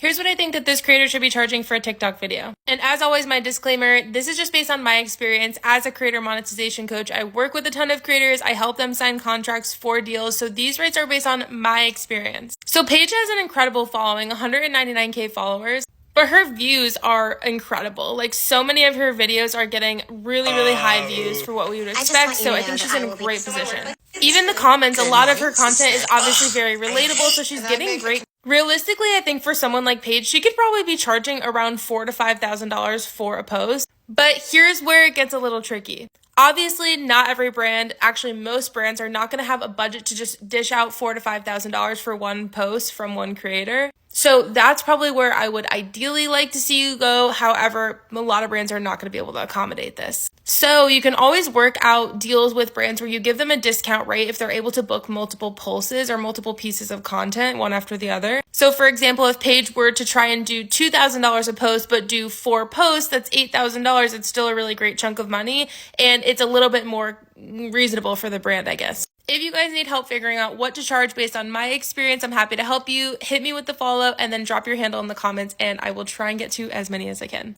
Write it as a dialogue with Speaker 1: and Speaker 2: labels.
Speaker 1: Here's what I think that this creator should be charging for a TikTok video. And as always, my disclaimer, this is just based on my experience as a creator monetization coach. I work with a ton of creators. I help them sign contracts for deals. So these rates are based on my experience. So Paige has an incredible following, 199K followers. But her views are incredible. Like, so many of her videos are getting really, really high views for what we would expect. So I think she's in a great position. Even the comments, a lot of her content is obviously very relatable. So she's getting great. Realistically, I think for someone like Paige, she could probably be charging around $4,000 to $5,000 for a post. But here's where it gets a little tricky. Obviously, not every brand, actually most brands are not going to have a budget to just dish out $4,000 to $5,000 for one post from one creator. So that's probably where I would ideally like to see you go. However, a lot of brands are not going to be able to accommodate this. So you can always work out deals with brands where you give them a discount rate if they're able to book multiple pulses or multiple pieces of content, one after the other. So for example, if Paige were to try and do $2,000 a post, but do 4 posts, that's $8,000. It's still a really great chunk of money. And it's a little bit more reasonable for the brand, I guess. If you guys need help figuring out what to charge based on my experience, I'm happy to help you. Hit me with the follow and then drop your handle in the comments and I will try and get to as many as I can.